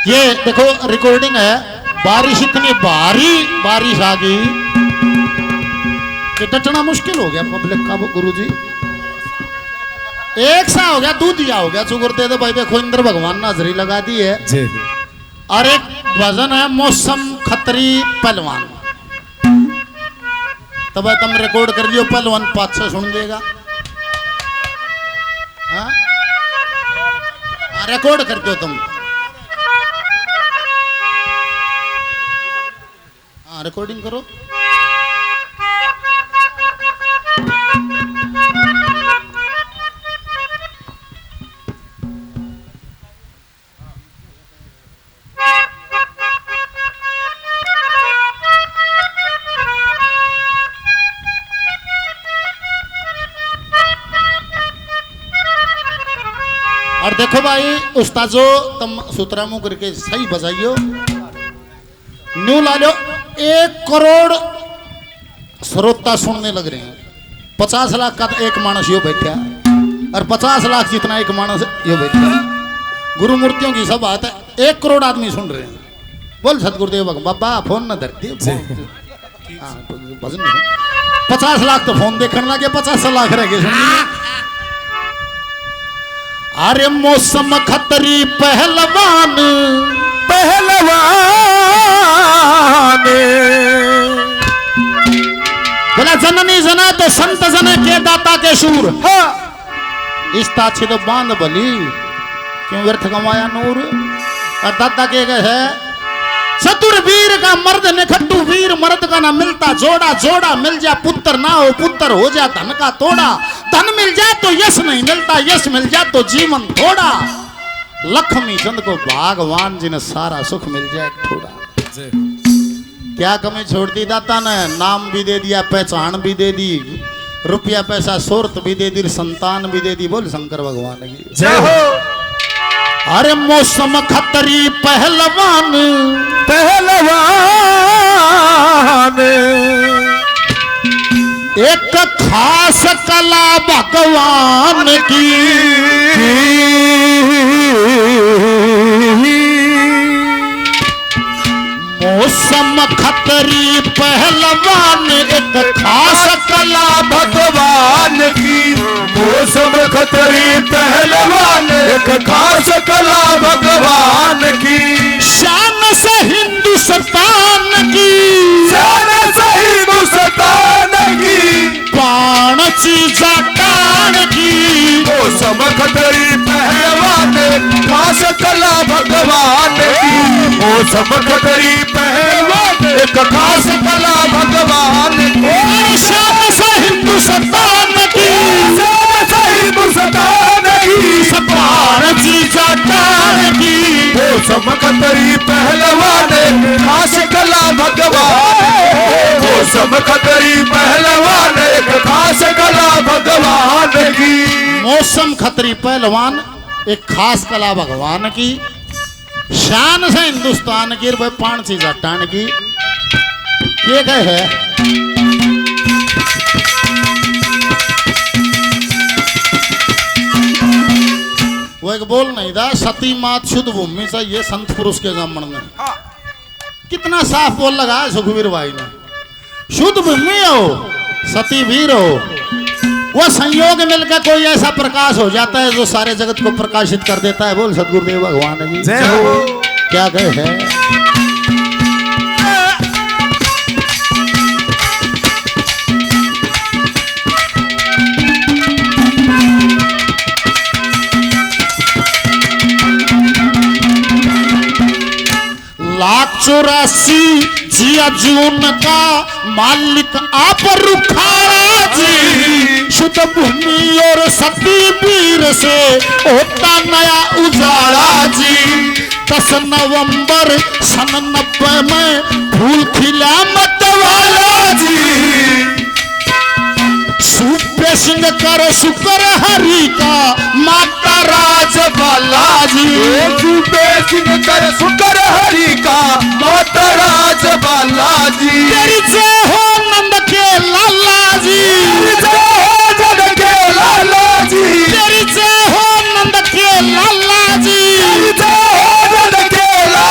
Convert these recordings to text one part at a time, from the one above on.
ये देखो रिकॉर्डिंग है। बारिश इतनी भारी बारिश आ गई कि डटना मुश्किल हो गया पब्लिक का। गुरुजी एक सा हो गया, दूधिया हो गया। शुक्र दे दो भाई, देखो इंद्र भगवान ने हाजरी लगा दी है। और एक भजन है मौसम खतरी पहलवान, तब तुम रिकॉर्ड कर लियो, पहलवान 500 सुन देगा। हाँ रिकॉर्ड कर दो तुम। हाँ रिकॉर्डिंग करो। और देखो भाई उस्तादो, तुम सूत्रा मुंह करके सही बजाइयो। न्यू ला लो, 1 करोड़ श्रोता सुनने लग रहे हैं। 50 लाख का एक मानस यो बैठा, और 50 लाख जितना एक मानस यो बैठा। गुरु मूर्तियों की सब बात है, 1 करोड़ आदमी सुन रहे हैं। बोल सतगुरुदेव बाबा फोन न धरती। 50 लाख तो फोन देखने लगे, 50 लाख रह गए सुनिए। अरे मौसम खतरी पहलवान बोला जननी जना तो संत जन के दाता के शूर। इस ताछे तो बांध बली क्यों व्यर्थ गंवाया नूर। और दाता के है चतुर वीर का मर्द निखट्टू वीर मर्द का ना मिलता जोड़ा। जोड़ा मिल जा पुत्र ना हो, पुत्र हो जा धन का तोड़ा। धन मिल जाए तो यश नहीं मिलता, यश मिल जाए तो जीवन थोड़ा। लक्ष्मी चंद को भगवान जी ने सारा सुख मिल जाए थोड़ा। क्या कमी छोड़ दी दाता ने, नाम भी दे दिया, पहचान भी दे दी, रुपया पैसा शोहरत भी दे दी, संतान भी दे दी। बोल शंकर भगवान की जय हो। अरे मौसम खतरी पहलवान एक खास कला भगवान की। मौसम खतरी पहलवान एक खास कला भगवान की। मौसम खतरी पहलवान एक खास कला भगवान की। शान से हिंदुस्तान की, शान से हिंदुस्तान की। बाण चीजा टान की। मौसम खतरी पहलवान एक खास कला भगवान की। मौसम खतरी पहलवान एक खास कला भगवान की। शान से हिंदुस्तान की, शान से हिंदुस्तान की। बाण चीजा टान की। मौसम खतरी पहलवान एक खास कला भगवान। मौसम खतरी पहलवान एक खास कला भगवान की। मौसम खतरी पहलवान एक खास कला भगवान की। शान से हिंदुस्तान की, पान चीजा टान की। ये गए है वो एक बोल नहीं था, सती मात शुद्ध भूमि से ये संत पुरुष के जामन में। कितना साफ बोल लगा है सुखवीर भाई ने। शुद्ध भूमि हो, सती वीर हो, वो संयोग मिलकर कोई ऐसा प्रकाश हो जाता है जो सारे जगत को प्रकाशित कर देता है। बोल सतगुरुदेव भगवान जी जय हो। क्या गए है। लाख 84 जिया जून का मालिक आप रुखारा जी। शुद्ध भूमि और सती वीर से होता नया उजाला जी। 10 नवंबर सन 90 में फूल खिला मतवाला जी। सूप्य सिंह कर शुक्र हरि का माता राज बालाजी। सूबे सिंह कर शुक्र हरि का माता राज बालाजी। तेरी जय हो नंद के लाला जी। जय हो जग के लाला जी। तेरी जय हो नंद के लाला जी। जय हो जग के लाला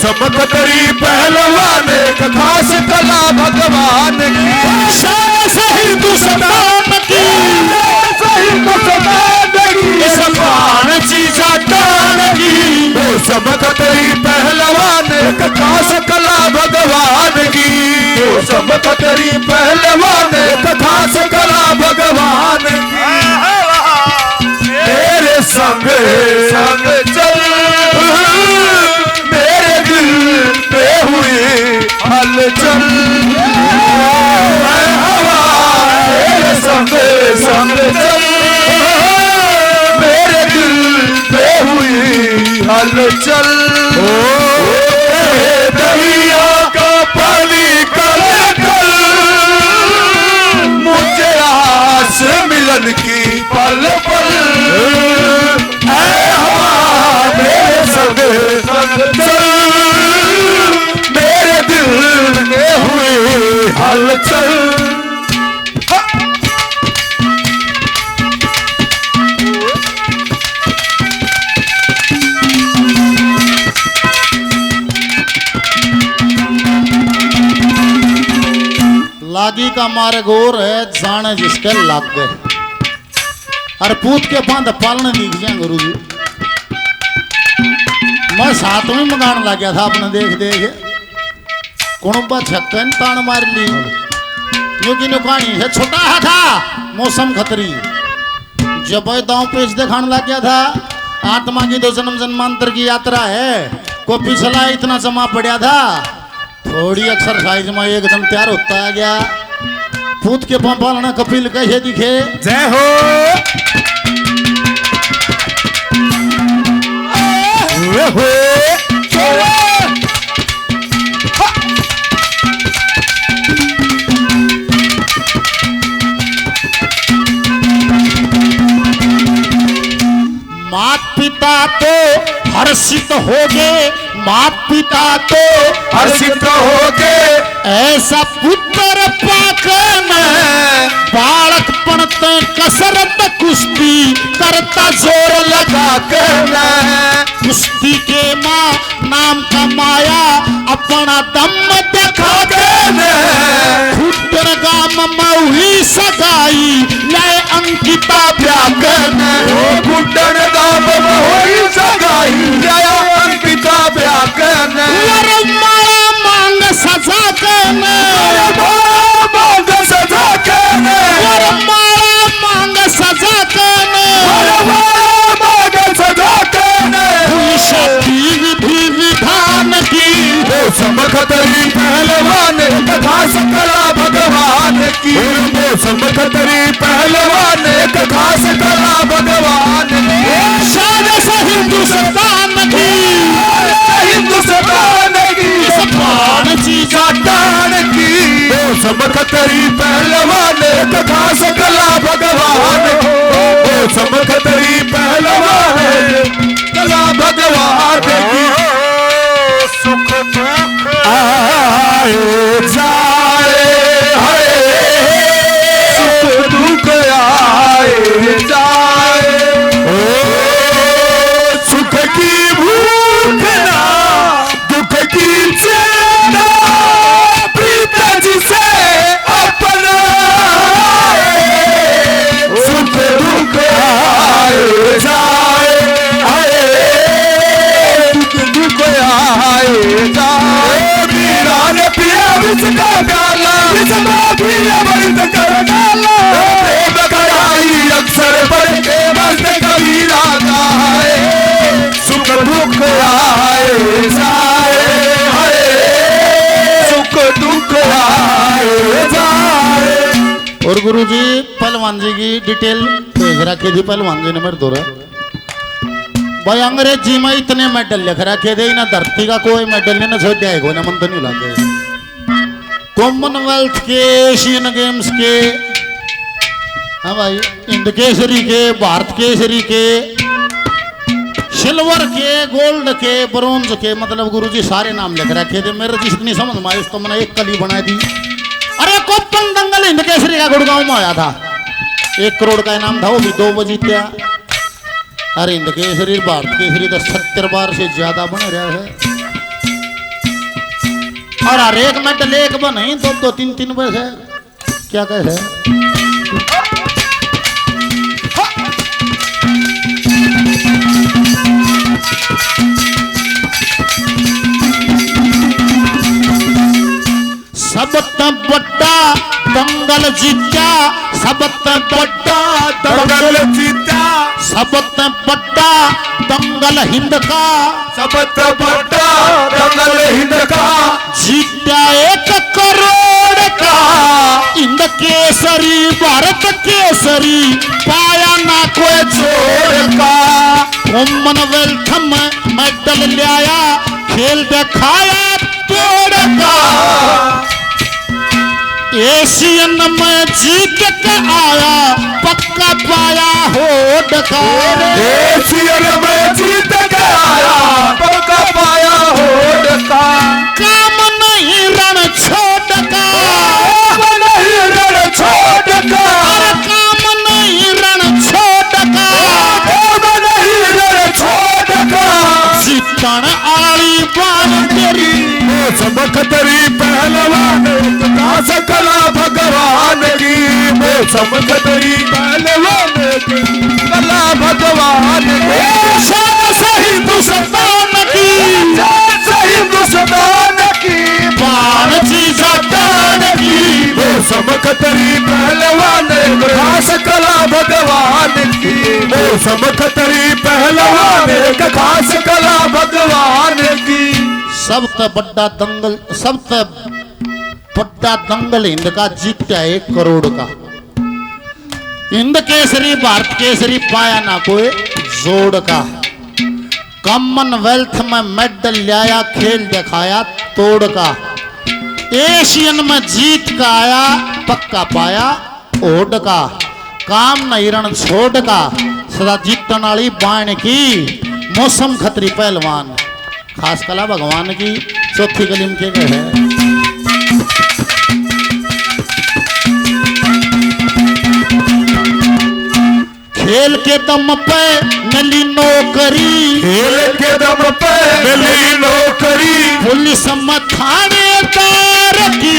समकतरी पहलवान एक खास कला भगवान की शान से हिंदुस्तान की इस पान चीजा टान की समकतरी पहलवान एक खास कला भगवान की समकतरी पहलवान एक खास कला भगवान की मेरे संग संग चल मेरे दिल पे हुई हलचल मैं हवा मेरे संग संग चल मेरे दिल पे हुई हलचल दरिया का पानी कल कल मुझे आस मिलन की पल पल ऐ हवा मेरे संग संग चल मेरे दिल में हुई हलचल लागी का मार्ग और है जाने जिसके लग गए और पूत के बांध पालने दिख जाए गुरु जी। मैं साथ में मकान लग गया था अपने देख देख कुणबा छक्कन तान मार ली क्योंकि कहानी है छोटा था मौसम खतरी जब दांव पेच दिखाने लग गया था आत्मा की तो जन्म जन्मांतर की यात्रा है को पिछला इतना जमा पड़ा था थोड़ी एक्सरसाइज में एकदम तैयार होता आ गया पूत के पालना कपिल कैसे दिखे जय हो मात पिता तो हर्षित हो गए मात पिता तो हर्षित हो गए ऐसा पुत्र पाकर बालकपन ते कसरत कुश्ती करता जोर लगा कर कुश्ती के माँ नाम कमाया अपना दम दिखा कर खुदर गाम मऊली सगाई नए अंकिता व्याकरण गुड्डन दाम महुई सगाई नया अंकिता व्याकरण माया मांग सजा करने मांग सजा करने माया मांग सजा करने मांग सजा करने शक्ति विधि विधान की समखतरी पहलवान कथा सकला भगवान की समखतरी पहलवान कथा सकला भगवान की शान से हिंदुस्तान की हिंदुस्तान की पान चीजा टान की समखतरी पहलवान कथा सकला भगवान समखतरी पहलवान कला भगवान की सुख दुख आए जाए सुख दुख आए जाए सुख की भूख ना दुख की चेतना प्रीत जिसे अपना सुख दुख आए जाए दुख आए जाए मीरा ने पिया विचका डाला विचका पिया बंद कर डाला प्रेम कराई अक्सर बढ़ के मस्त कबीरा गाए सुख दुख आए जाए सुख दुख आए जाए। और गुरुजी पहलवान जी की डिटेल भेज रखे थी पहलवान जी ने मेरे दौरा भाई अंग्रेजी में इतने मेडल लिख रखे थे ना धरती का कोई मेडल नहीं ना छोड़ जाएगा ना मन तो नहीं लगे कॉमनवेल्थ के एशियन गेम्स के हाँ भाई इंड केसरी के भारत केसरी के सिल्वर के गोल्ड के ब्रोंज के मतलब गुरुजी सारे नाम लिख रखे थे मेरे जितनी समझ में आई तो मैंने एक कली बना दी। अरे कोप्पन दंगल हिंद केसरी का गुड़गांव में आया था 1 करोड़ का इनाम था वो भी 2 बजे जीत्या। अरे हिंद केसरी भारत केसरी तो 70 बार से ज्यादा बने रहा है और हर एक मेडल एक बने दो दो तीन तीन बजे क्या कहे सबत बड़ा दंगल जीता सबत बड़ा दंगल जीता सबत बड़ा दंगल हिंद का सबत बड़ा दंगल हिंद का जीता 1 करोड़ का हिंद केसरी भारत केसरी पाया ना कोई छोड़ का कॉमनवेल्थ में मेडल लिया खेल दिखाया तोड़ का एशियन में जीत के आया पक्का पाया होड़ का एशियन में जीत के आया पक्का पाया होड़ का काम नहीं रण छोड़ का काम नहीं रण छोड़ का अरे काम नहीं रण छोड़ का काम नहीं रण छोड़ का जीतन आली बान तेरी चमक तेरी पहलवान का सकला भगवान की चमक तेरी पहलवान की कला भगवान की सही दुश्मन की सही दुश्मन की बाण चीजा दान की चमक तेरी पहलवान का सकला भगवान की चमक तेरी पहलवान का सकला भगवान की सबसे बड़ा दंगल हिंद का जीता 1 करोड़ का हिंद केसरी भारत केसरी पाया ना कोई जोड़ का कॉमनवेल्थ में मेडल लाया खेल दिखाया तोड़ का एशियन में जीत का आया पक्का पाया ओड का काम नहीं रण छोड़ का सदा जीतन वाली बाण की मौसम खतरी पहलवान खास कला भगवान की चौथी कलीम के है खेल के दम पे मिली नौकरी खेल के दम पे मिली नौकरी पुलिस में थानेदार की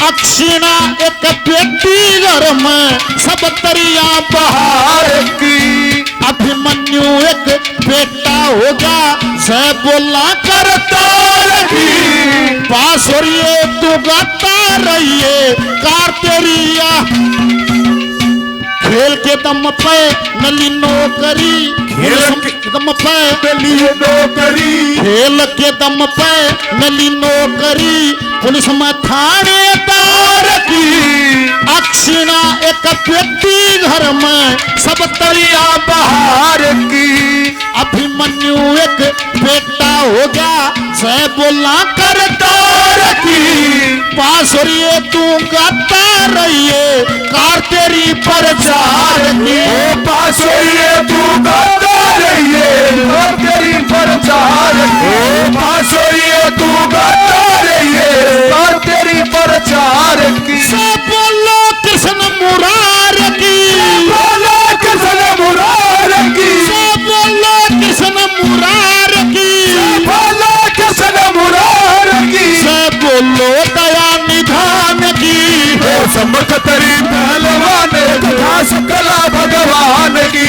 अक्षिणा एक बेटी घर में सब तरिया बहार की अभिमन्यु एक बेटा होगा जय बोला करता रही पास हो रही तू गाता रहिए कार्तेरिया खेल के दम पे मिली नौकरी खेल के दम पे मिली नौकरी खेल के दम पे मिली नौकरी पुलिस में थानेदार की अक्षिणा एक बेटी घर में सब तरिया बहार की अभिमन्यु एक बेटा होगा जय बोला करता रखी पास हो रही तू गाता रहिए कार्तेरी प्रचार की पास होइए तू गाता रहिए कार्तेरी प्रचार की पास होइए तू गाता रहिए कार्तेरी प्रचार की सब बोलो कृष्ण मुरार की बोलो कृष्ण मुरार की सब बोलो कृष्ण मुरार की बोलो कृष्ण मुरार की सब बोलो दया निधान की चमक तेरी पहलवान कथा सकला भगवान की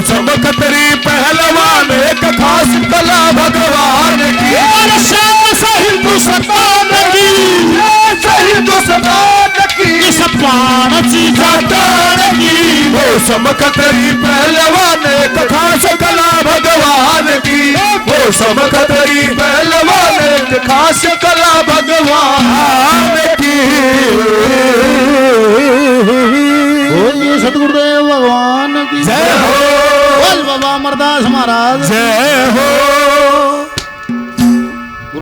चमक तेरी पहलवान कथा सकला भगवान की और श्याम सही दुश्मन की सही दुश्मन की इस बाण चीजा दान की चमक तेरी पहलवान कथा सकला भगवान की चमक तेरी पहलवान कथा सकला भगवान की बोलिए सतगुरुदेव भगवान की जय हो बोल बाबा अमरदास महाराज जय हो